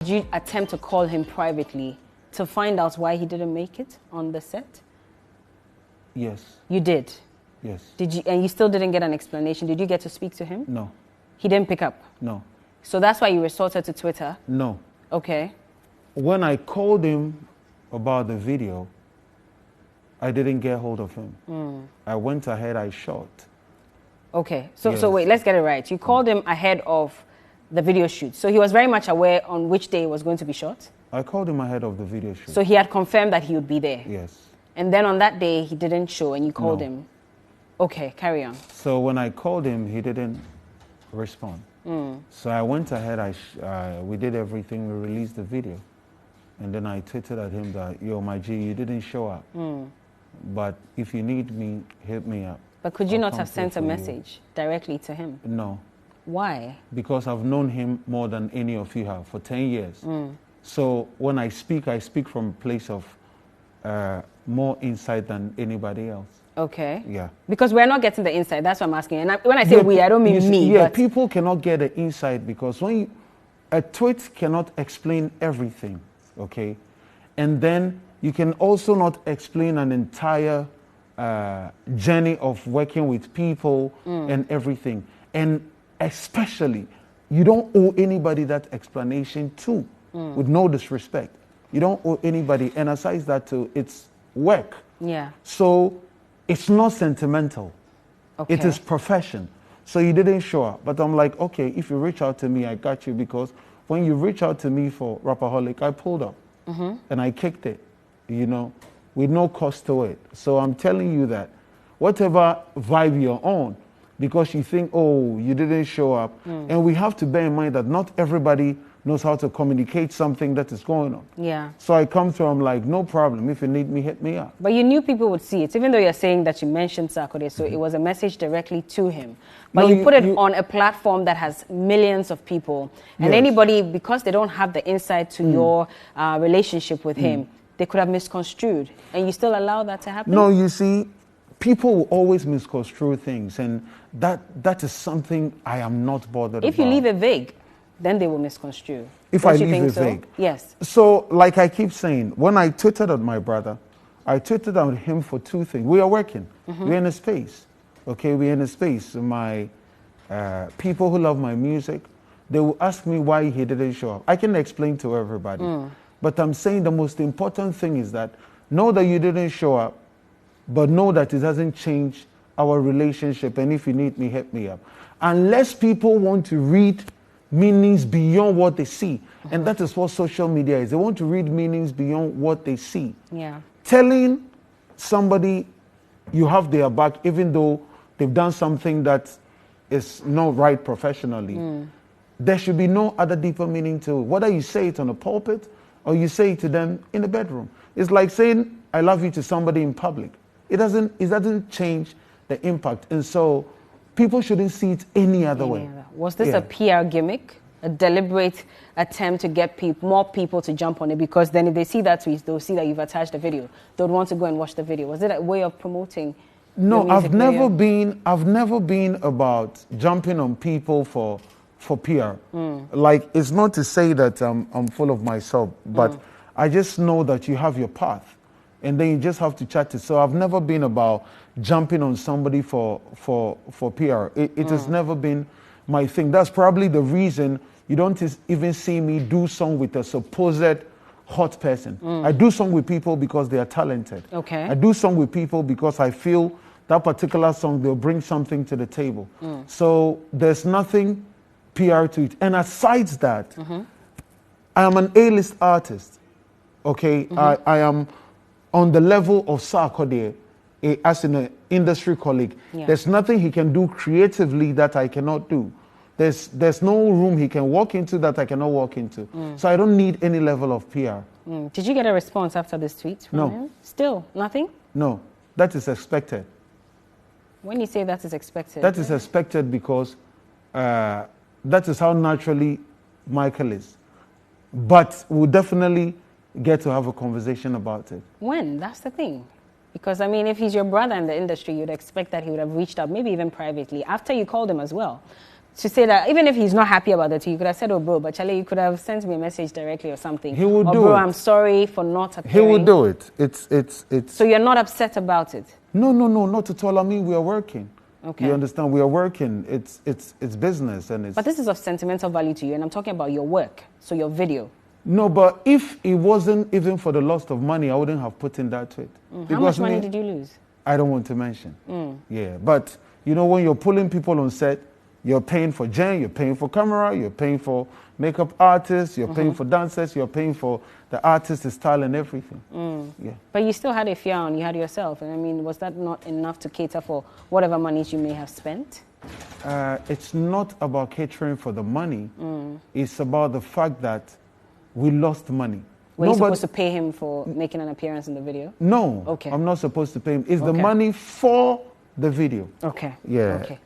Did you attempt to call him privately to find out why he didn't make it on the set? Yes. You did? Yes. Did you? And you still didn't get an explanation? Did you get to speak to him? No. He didn't pick up? No. So that's why you resorted to Twitter? No. Okay. When I called him about the video, I didn't get hold of him. I went ahead, I shot. Okay. So, Yes. so wait, let's get it right. You called him ahead of the video shoot. So he was very much aware on which day it was going to be shot? I called him ahead of the video shoot. So he had confirmed that he would be there? Yes. And then on that day, he didn't show and you called No. him? Okay, carry on. So when I called him, he didn't respond. So I went ahead, we did everything, we released the video. And then I tweeted at him that, yo, my G, you didn't show up. But if you need me, hit me up. But could you I'll not come have sent a through for you. message directly to him? No, Why? because I've known him more than any of you have for 10 years. So when I speak from a place of more insight than anybody else. Okay. Yeah. Because we're not getting the insight. That's what I'm asking. And when I say we, I don't mean me. Yeah, but people cannot get the insight because a tweet cannot explain everything, okay? And then you can also not explain an entire journey of working with people and everything. And especially, you don't owe anybody that explanation too, with no disrespect. You don't owe anybody. And aside that too, it's work. Yeah. So it's not sentimental. Okay. It is profession. So you didn't show up. But I'm like, okay, if you reach out to me, I got you. Because when you reach out to me for Rapaholic, I pulled up and I kicked it, with no cost to it. So I'm telling you that whatever vibe you're on, because you think, oh, you didn't show up. And we have to bear in mind that not everybody knows how to communicate something that is going on. Yeah. So I come through, I'm like, no problem. If you need me, hit me up. But you knew people would see it, even though you're saying that you mentioned Sarkodie, so it was a message directly to him. But No, you put it on a platform that has millions of people. And Yes. anybody, because they don't have the insight to your relationship with him, they could have misconstrued. And you still allow that to happen? No, you see, people will always misconstrue things. And that is something I am not bothered about. If you leave it vague, then they will misconstrue. If Don't I you leave think it so? vague. Yes. So, like I keep saying, when I tweeted at my brother, I tweeted at him for two things. We are working. We're in a space. Okay, we're in a space. My people who love my music, they will ask me why he didn't show up. I can explain to everybody. But I'm saying the most important thing is that know that you didn't show up, but know that it doesn't change our relationship. And if you need me, hit me up. Unless people want to read meanings beyond what they see. And that is what social media is. They want to read meanings beyond what they see. Yeah. Telling somebody you have their back, even though they've done something that is not right professionally, there should be no other deeper meaning to it. Whether you say it on a pulpit or you say it to them in the bedroom. It's like saying, I love you to somebody in public. It doesn't change the impact. And so people shouldn't see it any other way. Was this a PR gimmick? A deliberate attempt to get more people to jump on it? Because then if they see that tweet, they'll see that you've attached the video. They'll want to go and watch the video. Was it a way of promoting No, your music I've never been about jumping on people for PR. Like, it's not to say that I'm full of myself, but I just know that you have your path. And then you just have to chat it. So I've never been about jumping on somebody for PR. It has never been my thing. That's probably the reason you don't even see me do song with a supposed hot person. I do song with people because they are talented. Okay. I do song with people because I feel that particular song, they'll bring something to the table. So there's nothing PR to it. And aside that, I am an A-list artist. Okay, I am on the level of Sarkodie, as an industry colleague. Yeah. There's nothing he can do creatively that I cannot do. There's no room he can walk into that I cannot walk into. So I don't need any level of PR. Did you get a response after this tweet from No. him? Still, nothing? No, that is expected. When you say that is expected? That is expected because that is how naturally Michael is. But we'll definitely get to have a conversation about it. When? That's the thing. Because, I mean, if he's your brother in the industry, you'd expect that he would have reached out, maybe even privately, after you called him as well, to say that even if he's not happy about it, you could have said, "Oh, bro, but Charlie, you could have sent me a message directly or something." He would do bro, it. I'm sorry for not appearing. He would do it. It's. So you're not upset about it? No, not at all. I mean, we are working. Okay. You understand? We are working. It's business and it's. But this is of sentimental value to you, and I'm talking about your work, so your video. No, but if it wasn't even for the loss of money, I wouldn't have put in that tweet. How much money did you lose? I don't want to mention. Yeah, but you know, when you're pulling people on set, you're paying for Jen, you're paying for camera, you're paying for makeup artists, you're paying for dancers, you're paying for the artist, the style, and everything. Yeah. But you still had a fee on, you had yourself, and I mean, was that not enough to cater for whatever monies you may have spent? It's not about catering for the money. It's about the fact that we lost money. Were you supposed to pay him for making an appearance in the video? No. Okay. I'm not supposed to pay him. It's the money for the video. Okay. Yeah. Okay.